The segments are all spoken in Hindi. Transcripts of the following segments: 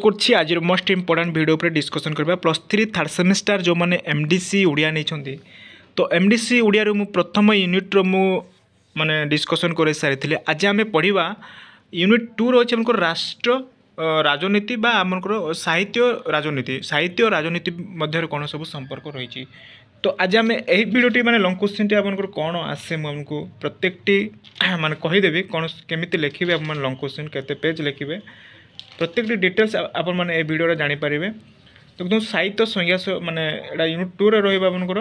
করছি আজর মোস্ট ইম্পর্টাট ভিডিও উপরে ডিসকসন করা প্লস থ্রি থার্ড সেমিস্টার যে এমডিসি ওড়িয়া নিয়েছেন তো এমডিসি ওড়িয়ার মু প্রথম ইউনিট্র মু মানে ডিসকসন করে সারি আজ আমি পড়া ইউনিট টু রয়েছে আমার রাষ্ট্র রাজনীতি বা আমার সাহিত্য রাজনীতি মধ্যে কোণ সব সম্পর্ক রয়েছে। তো আজ আমি এই ভিডিওটি মানে লং কোশ্চিনটি আপনার কোণ আসে মুঝে প্রত্যেকটি মানে কহিদেবি কোণ কেমিতি লিখবে আপনার লং কোশ্চিন কেতে পেজ লিখবে প্রত্যেকটি ডিটেলস আপন মানে এই ভিডিওরে জানিপারে। তো দেখুন সাহিত্য সংজ্ঞা মানে এটা यूनिट 2 রে রহবা আপনার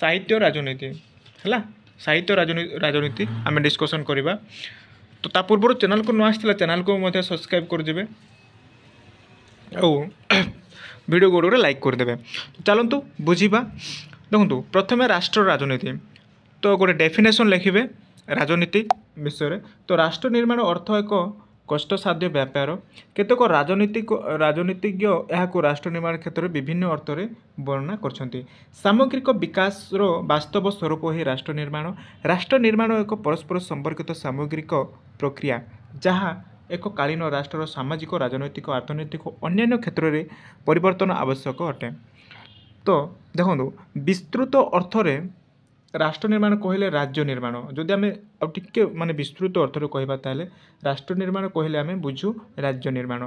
সাহিত্য রাজনীতি है সাহিত্য রাজনীতি আমি ডিসকসন করা। তো তা পূর্ব চ্যানেল को न आसाला चैनल को सब्सक्राइब करदे और वीडियो गुड़ा लाइक करदे। तो चलतु बुझा देखो प्रथम राष्ट्र राजनीति तो गोटे डेफिनेशन लिखे राजनीति विषय। तो राष्ट्र निर्माण अर्थ एक कष्टसाध्य व्यापार केतक राजनीतिज्ञ यहाँ राष्ट्र निर्माण क्षेत्र में विभिन्न अर्थ में वर्णना करछन्ति। सामग्रिक विकास वास्तव स्वरूप ही राष्ट्र निर्माण एक परस्पर संपर्कित सामग्रिक प्रक्रिया जहाँ एक कालीन राष्ट्र सामाजिक राजनैतिक अर्थनैतिक अन्य क्षेत्र में परिवर्तन आवश्यक अटे। तो देखो विस्तृत अर्थ में राष्ट्र निर्माण कहले राज्य निर्माण जदि आम टे माने विस्तृत अर्थ कहबा ताले राष्ट्र निर्माण कहले आम बुझू राज्य निर्माण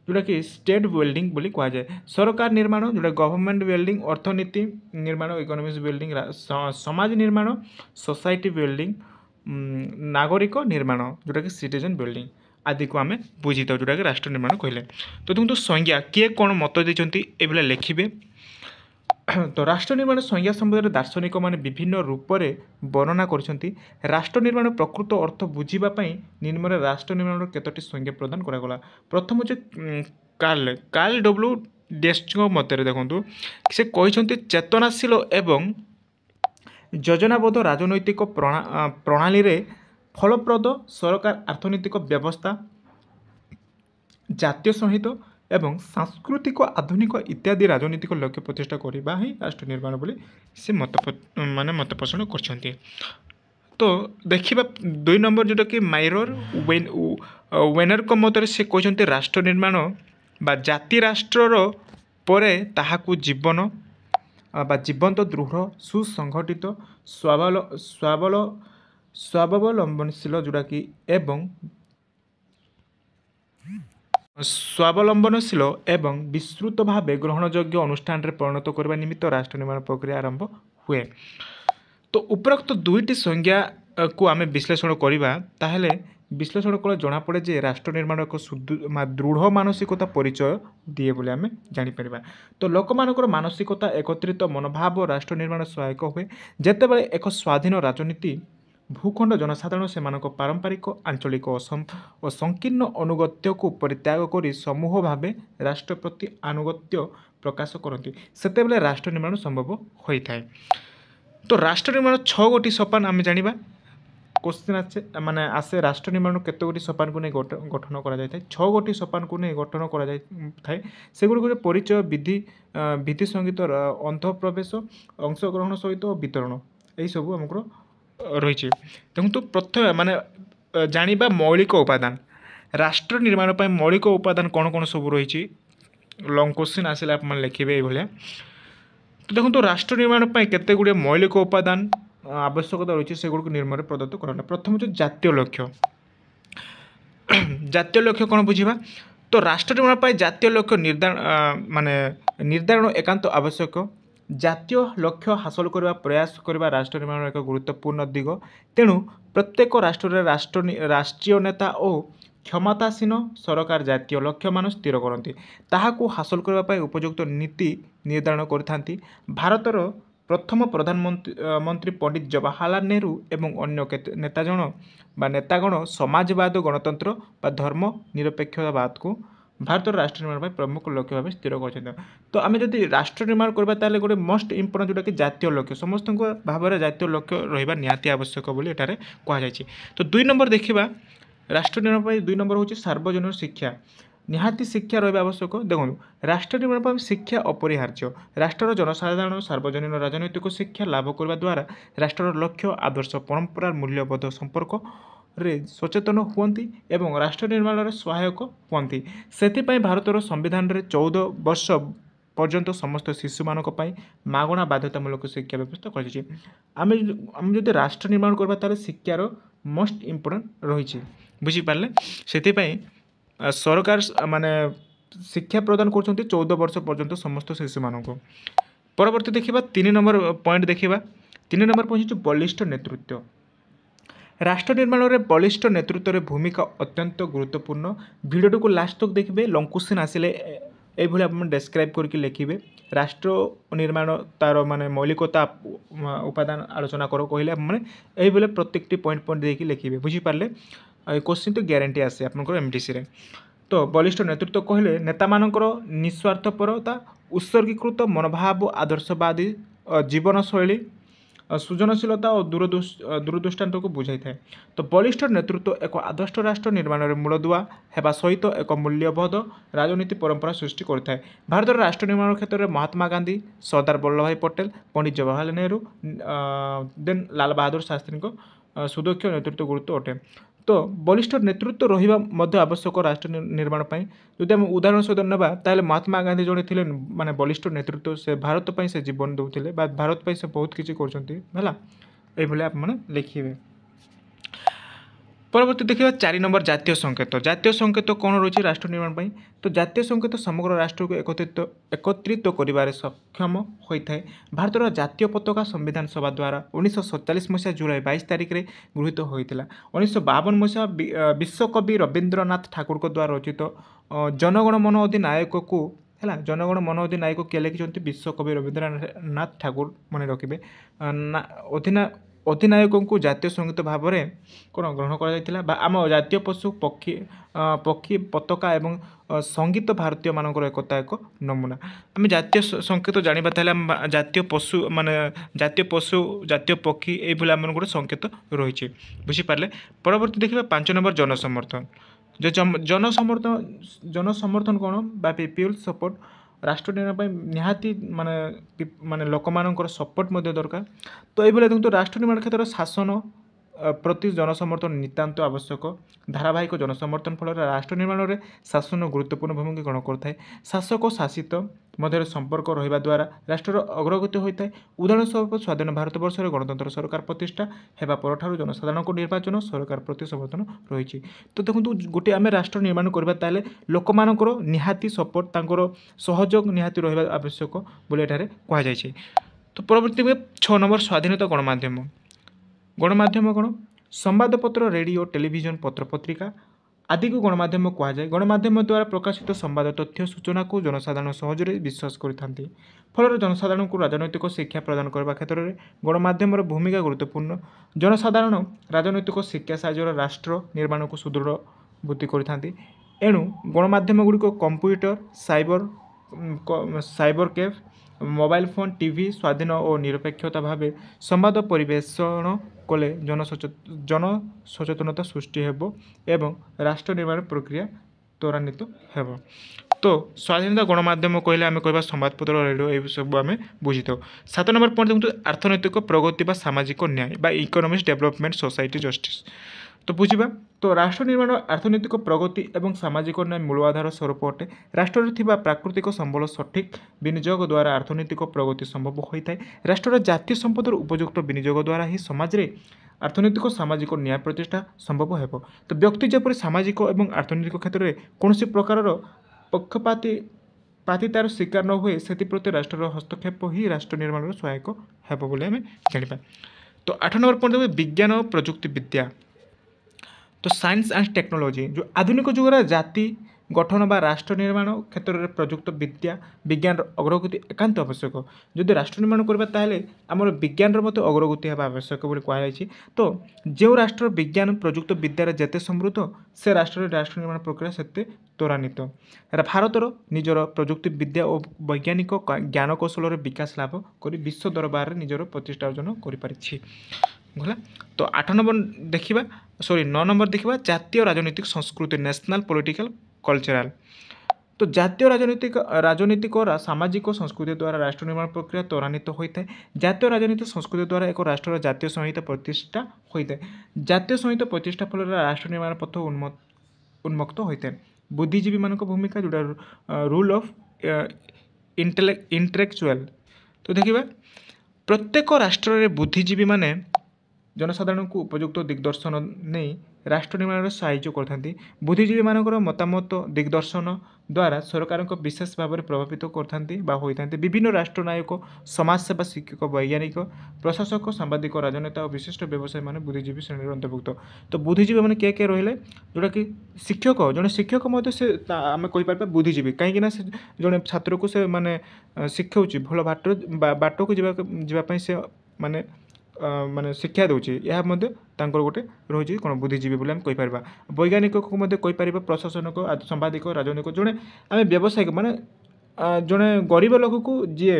जोटा कि स्टेट बिल्डिंग बोली कह जाए। सरकार निर्माण जोटा गवर्नमेंट बिल्डिंग अर्थनीति निर्माण इकोनॉमिक्स बिल्डिंग समाज निर्माण सोसाइटी बिल्डिंग नागरिक निर्माण जोटा कि सिटीजन बिल्डिंग आदि को आम बुझी था जोटा कि राष्ट्र निर्माण कहले। तो देखो संज्ञा किए कौन मत देते ये लिखे। तो राष्ट्र निर्माण संज्ञा संबंध में दार्शनिक माने विभिन्न रूप से वर्णना करछन्ति। राष्ट्र निर्माण प्रकृत अर्थ बुझापी निम्न राष्ट्र निर्माण केतोटी संज्ञा प्रदान करागला। प्रथम हो कार्ल डब्ल्यू डेस्क मत देखु से कहते चेतनाशील एवं योजनाबद्ध राजनैतिक प्रणाली रे फलप्रद सरकार अर्थनैतिक व्यवस्था जातीय संहित एवं सांस्कृतिक आधुनिक इत्यादि राजनीतिक लक्ष्य प्रतिष्ठा करवा ही राष्ट्र निर्माण बोली से मत पोषण करछन्ति। तो देखिबा 2 नंबर जोटा कि माइरर वेनर को मतरे से कहते राष्ट्र निर्माण बा जाति राष्ट्रर परे ताहाकु जीवन बा जीवंत दृढ़ सुसंगठित स्वावलंबनशील जोटा कि एवं स्वावलंबनशील एवं विस्तृत भाव ग्रहणयोग्य अनुष्ठान रे परिणत करने निमित्त राष्ट्र निर्माण प्रक्रिया आरंभ हुए। तो उपरोक्त दुईटी संज्ञा को आम विश्लेषण करवा ताहले विश्लेषण कले जना पड़े जे राष्ट्र निर्माण एक दृढ़ मानसिकता परिचय दिए बोले आम जापर। तो लोक मानकर मानसिकता एकत्रित मनोभाव राष्ट्र निर्माण सहायक हुए जेतेबेले एक स्वाधीन राजनीति भूखंड जनसाधारण से पारंपरिक आंचलिक और संकीर्ण अनुगत्य को परित्याग कर समूह भाव राष्ट्र प्रति आनुगत्य प्रकाश करती सेतेबेले राष्ट्र निर्माण संभव होता है। तो राष्ट्र निर्माण 6 गोटी सोपान आम जाना क्वेश्चन माने आसे राष्ट्र निर्माण केते गोटी सोपान को नहीं गठन करा जाय थाए 6 गोटी सोपान को नहीं गठन करा जाय थाए सेगुड़ी परिचय विधि संगीत अंतःप्रवेश अंशग्रहण सहित वितरण यही सब आमको रही। देखो तो प्रथम माने जानिबा मौलिक उपादान राष्ट्र निर्माण पर मौलिक उपादान कौन कौन सब रही लंग क्वेश्चन आसिले आप लिखे ये। तो देखो तो राष्ट्र निर्माण पर केते गुड़े मौलिक उपादान आवश्यकता रही से गुड़ निर्माण प्रदत्त करा। प्रथम जो जातीय लक्ष्य कौन बुझा। तो राष्ट्र निर्माण पर जातीय लक्ष्य निर्धारण एकांत आवश्यक। जातीय लक्ष्य हासिल करने प्रयास करने राष्ट्र निर्माण एक गुरुत्वपूर्ण दिग। तेणु प्रत्येक राष्ट्र राष्ट्रीय नेता और क्षमतासीन सरकार जातीय लक्ष्य मान स्थिर करती ताहाकु हासिल करने उपयुक्त नीति निर्धारण करथांती। भारतर प्रथम प्रधानमंत्री पंडित जवाहरलाल नेहरू एवं अन्य नेतागण समाजवाद गणतंत्र बा धर्म निरपेक्षवाद को भारत राष्ट्र निर्माण प्रमुख लक्ष्य भाव स्थिर कर। तो आम जब राष्ट्र निर्माण करवा ताले गोटे मोस्ट इम्पोर्टेंट जोटा कि जातीय लक्ष्य समस्त भाव में जातीय लक्ष्य रहा निहाती आवश्यक बोली एटारे कहुई। तो 2 नंबर देखा राष्ट्र निर्माण 2 नंबर हूँ सार्वजनिक शिक्षा निहाती शिक्षा रहा आवश्यक। देखो राष्ट्र निर्माण शिक्षा अपरिहार्य राष्ट्र जनसाधारण सार्वजनिक राजनैतिक शिक्षा लाभ करने द्वारा राष्ट्र लक्ष्य आदर्श परंपरा मूल्यबोध संपर्क रे सचेतन हुअन्ति एवं राष्ट्र निर्माण सहायक हुअन्ति। सेथिपाई भारतर संविधान रे 14 वर्ष पर्यंत समस्त शिशु मानक पई मागणा बाध्यतामूलक शिक्षा व्यवस्था कर। आम जदि राष्ट्र निर्माण करबा ताले शिक्षार मोस्ट इम्पोर्टेंट रही बुझिपारे। से सरकार माने शिक्षा प्रदान कर 14 वर्ष पर्यंत समस्त शिशु मानक। परवर्ती देखिबा 3 नंबर पॉइंट देखिबा। 3 नंबर पॉइंट बलिष्ठ नेतृत्व। राष्ट्र निर्माण में बलिष्ठ नेतृत्व भूमिका अत्यंत गुरुत्वपूर्ण। भिडियो को लास्ट तक देखिए लंकुशन आसिले ये आप डेस्क्राइब करके लिखिए राष्ट्र निर्माण तार माने मौलिकता उपादान आलोचना करो कहले मैंने ये प्रत्येक पॉइंट पॉइंट देखिए लिखिए बुझीपारे। क्वेश्चन तो ग्यारंटी आसे आपंकर एमडीसी रे। तो बलिष्ठ नेतृत्व कहले नेता मानकर निस्वार्थपरता उत्सर्गीकृत मनोभाव आदर्शवादी जीवनशैली सृजनशीलता और दूरदृष्टांत को बुझाई थाए। तो बलिष्ठ नेतृत्व एक आदर्श राष्ट्र निर्माण में मूलदुआ हेबा सहित एक मूल्यबोध राजनीति परंपरा सृष्टि करता है। भारत राष्ट्र निर्माण क्षेत्र में महात्मा गांधी सरदार वल्लभ भाई पटेल पंडित जवाहरलाल नेहरू देन लाल बहादुर शास्त्री को सुदक्ष नेतृत्व गुरुत्व अटे। तो बलिष्ठ नेतृत्व रहिबा मध्य आवश्यक राष्ट्र निर्माण पाई जदि हम उदाहरण सहित नेबा ताले महात्मा गांधी जड़े थिले माने बलिष्ठ नेतृत्व से भारत पाई से जीवन दउथिले बा भारत पाई से बहुत किछि करछंती हला ए भले आप माने लिखिबे। परवर्ती देखिए 4 नंबर जातीय संकेत। जातीय संकेत कौन रही राष्ट्र निर्माण पाई। तो जातीय संकेत समग्र राष्ट्र को एकत्रित कर सक्षम होता है। भारतर जातीय पताका संविधान सभा द्वारा 1947 मसीहा जुलाई 22 तारिख में गृहीत होता। 1952 मसीहा विश्वकवि रवींद्रनाथ ठाकुर द्वारा रचित जनगण मन अधिनायक को है जनगण मन अधिनायक किए लिखिं विश्वकवि रवींद्रनाथ ठाकुर मन रखिए। अधिनायक को जातीय संगीत भाव में कौन ग्रहण कर आम जातीय पशु पक्षी पक्षी पताका एवं संगीत भारतीय मानकर एकता एक नमूना। आम जातीय संकेत जाना ताले जातीय पशु माने जातीय पशु जातीय पक्षी ये आम गोटे संकेत रही बुझीपारे। परवर्ती देखिए 5 नंबर जनसमर्थन। जो जनसमर्थन कौन बा पीपल सपोर्ट राष्ट्र निर्माण निहाती माने माने लोक मानकर सपोर्ट दरकार। तो ये देखो राष्ट्र निर्माण क्षेत्र शासन प्रति जनसमर्थन नितांत आवश्यक। धारावाहिक जनसमर्थन फल राष्ट्र निर्माण में शासन गुरुत्वपूर्ण भूमिका ग्रहण करता है। शासक शासित मध्य संपर्क रहा द्वारा राष्ट्र अग्रगति होता है। उदाहरण स्वरूप स्वाधीन भारत वर्ष में गणतंत्र सरकार प्रतिष्ठा होगा पर जनसाधारण को निर्वाचन सरकार प्रति समर्थन रही। तो देखो गोटे आम राष्ट्र निर्माण करबा ताले लोक मानकर निहाती सपोर्ट तांकर सहयोग निहाती रहा आवश्यक बोले एठारे कहा जाय। तो परवर्ती 6 नंबर स्वाधीनता गणमाध्यम। गणमाध्यम कौन संवादपत्र रेडियो टेलीविजन पत्र पत्रिका आदि को गणमाध्यम कहुए। गणमाध्यम द्वारा प्रकाशित संवाद तथ्य सूचना को जनसाधारण सहजरे विश्वास करथांती। फल जनसाधारण को राजनैतिक शिक्षा प्रदान करने क्षेत्र में गणमाध्यम भूमिका गुरुत्वपूर्ण। जनसाधारण राजनैतिक शिक्षा साहाय्य राष्ट्र निर्माण को सुदृढ़ वृद्धि करथांती। एणु गणमाध्यम गुड़िक computer cyber cafe mobile phone TV स्वाधीन और निरपेक्षता भाव संवाद परिवेषण कले जन सचेतनता सृष्टि हेबो एवं राष्ट्र निर्माण प्रक्रिया त्वरान्वित हेबो। तो स्वाधीनता गणमाध्यम कहले आम कह संवादपत्र रेडियो ये सब आम बुझी था। 7 नंबर पॉइंट देखो अर्थनैतिक प्रगति बा सामाजिक न्याय बा इकोनॉमिक्स डेवलपमेंट सोसाइटी जस्टिस। तो बुझा तो राष्ट्र निर्माण अर्थनैतिक प्रगति एवं सामाजिक न्याय मूल आधार स्वरूप अटे। राष्ट्र थिबा प्राकृतिक संबल सठिक विनियोग द्वारा अर्थनैतिक प्रगति संभव होता है। राष्ट्र जातीय संपदर उपयुक्त विनियोग द्वारा ही समाज रे अर्थनैतिक सामाजिक न्याय प्रतिष्ठा संभव हेबो। तो व्यक्ति जपरि सामाजिक और अर्थनैतिक क्षेत्र में कौन प्रकार पक्षपातितार शिकार न हुए से प्रति राष्ट्र हस्तक्षेप ही राष्ट्र निर्माण सहायक हेबो बोले आम जानिपा। तो 8 नंबर पॉइंट विज्ञान और प्रजुक्ति विद्या। तो साइंस एंड टेक्नोलॉजी जो आधुनिक जुगर जाति गठन बा राष्ट्र निर्माण क्षेत्र में प्रजुक्त विद्या विज्ञान अग्रगति एकांत आवश्यक। जदि राष्ट्र निर्माण करबा ताले आमर विज्ञान मत अग्रगति हेबा आवश्यक बोली कहा जायछि। तो जो राष्ट्र विज्ञान प्रजुक्त विद्यार जेते समृद्ध से राष्ट्र निर्माण प्रक्रिया सेते त्वरान्वित। भारतर निजर प्रजुक्ति विद्या और वैज्ञानिक ज्ञान कौशल विकास लाभ कर विश्व दरबार में निजर प्रतिष्ठा अर्जन कर। तो 8 नंबर देखिबा 9 नंबर देखिबा जातीय राजनीतिक संस्कृति नेशनल पॉलिटिकल कल्चरल। तो जातीय राजनीतिक और सामाजिक संस्कृति द्वारा राष्ट्र निर्माण प्रक्रिया त्वरान्वित होता है। जातीय राजनीतिक संस्कृति द्वारा एक राष्ट्र जातीय संहिता प्रतिष्ठा होता है। जातीय संहिता प्रतिष्ठा फल राष्ट्र निर्माण पथ उन्मुक्त होता है। बुद्धिजीवी मान भूमिका जोटा रूल ऑफ इंटेलेक्चुअल। तो देखिए प्रत्येक राष्ट्र रे बुद्धिजीवी माने जनसाधारण को उपयुक्त दिग्दर्शन नहीं राष्ट्र निर्माण साहाय्य करथांती। बुद्धिजीवी मानकर मतामत दिग्दर्शन द्वारा सरकार को विशेष भाव में प्रभावित करथांती बा होइथांती। विभिन्न राष्ट्रनायक समाजसेवा शिक्षक वैज्ञानिक प्रशासक सांबादिक राजनेता और विशिष्ट व्यवसायी माने बुद्धिजीवी श्रेणी अंतर्भुक्त। तो बुद्धिजीवी माने किए किए रहिले जोटा कि शिक्षक जड़े शिक्षक मध्य से आम कहीपर बुद्धिजीवी कहीं से जड़े छात्र को से माने शिखाऊँ भल बाट को जावाई से माने माने शिक्षा दूसरी यह गोटे रही कौन बुद्धिजीवी बोले कहीपर। वैज्ञानिक को कहीपर प्रशासनिक सांबादिक राजनीतिक जड़े आम व्यवसायिक माने जड़े गरीब लोक को जी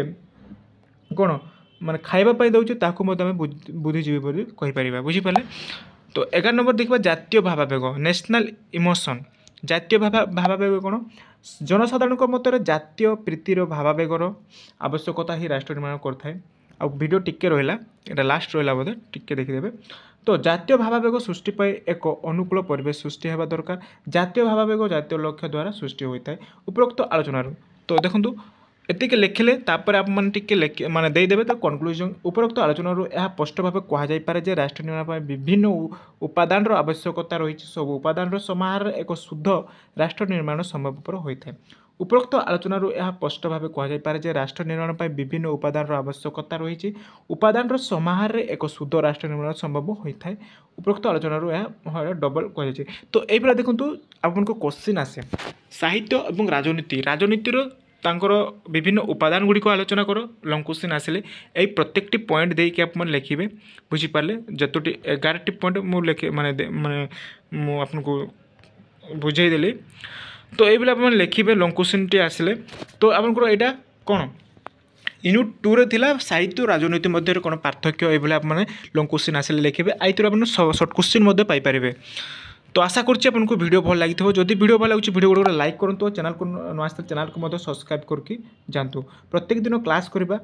कौन माने खावाई दौचे ताकू आम बुद्धिजीवी बोली कहीपर बुझीपारे। तो 11 नंबर देखा जातीय भावावेग नेशनल इमोशन। जातीय भावावेग कौन जनसाधारण मत जातीय प्रीतिर भावावेगर आवश्यकता ही राष्ट्र निर्माण करए। आ वीडियो टिके रहा यहाँ लास्ट रहा बोधे टिके देखिदेवे। तो जातीय भावावेग सृष्टि पाई एक अनुकूल परिवेश सृष्टि होगा दरकार। जातीय भावावेग जातीय लक्ष्य द्वारा सृष्टि होता है उपरोक्त आलोचना। तो देखो एतिके लिखिले तापर आप टिके माने देदेवे। तो कनक्लूजन उपरोक्त आलोचना यह स्पष्ट भाव कहुपर जे राष्ट्र निर्माण विभिन्न उपादान आवश्यकता रही सब उपादान समाहार एक शुद्ध राष्ट्र निर्माण संभवपर होता है। उपरोक्त आलोचना यह स्पष्ट भाव कहुपर जे राष्ट्र निर्माण विभिन्न उपादान आवश्यकता रही उपादान समाहार एक शुद्ध राष्ट्र निर्माण संभव होता है। उपरोक्त आलोचना यह डबल कहुई। तो यही देखो आपको क्वेश्चन आसे साहित्य और राजनीतिर तांकर विभिन्न उपादान गुड़ी को आलोचना कर लंग क्वेश्चन आसिले यही प्रत्येकटी पॉइंट देके आप लिखे बुझीपारे जतोटी 11टी पॉइंट मुझे माने माने आपको बुझेदेली। तो ये आप लिखे लंग क्वेश्चन टी आसिले तो आपंकर यहाँ कौन यूनिट 2 रे थिला साहित्य राजनीति मध्य कौन पार्थक्य ये आप लंग क्वेश्चन आसिले लिखे आईतर आप सर्ट क्वेश्चन पाइपर। तो आशा करछि आपको वीडियो भल लगी जदि वीडियो भल लगे वीडियो गुड़ा लाइक करूँ चैनल को नुआ चैनल को सब्सक्राइब करके जातु। प्रत्येक दिन क्लास करवा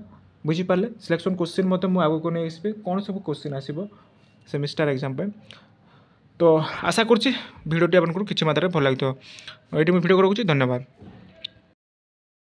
बुझीपारे सिलेक्शन क्वेश्चन मुझे आगे नहीं आसबे कौन सब क्वेश्चन आसो सेमिस्टर एग्जाम पे। तो आशा करछि वीडियोटी आपको किसी मात्रा भल लगी ये वीडियो रखुच्छी। धन्यवाद।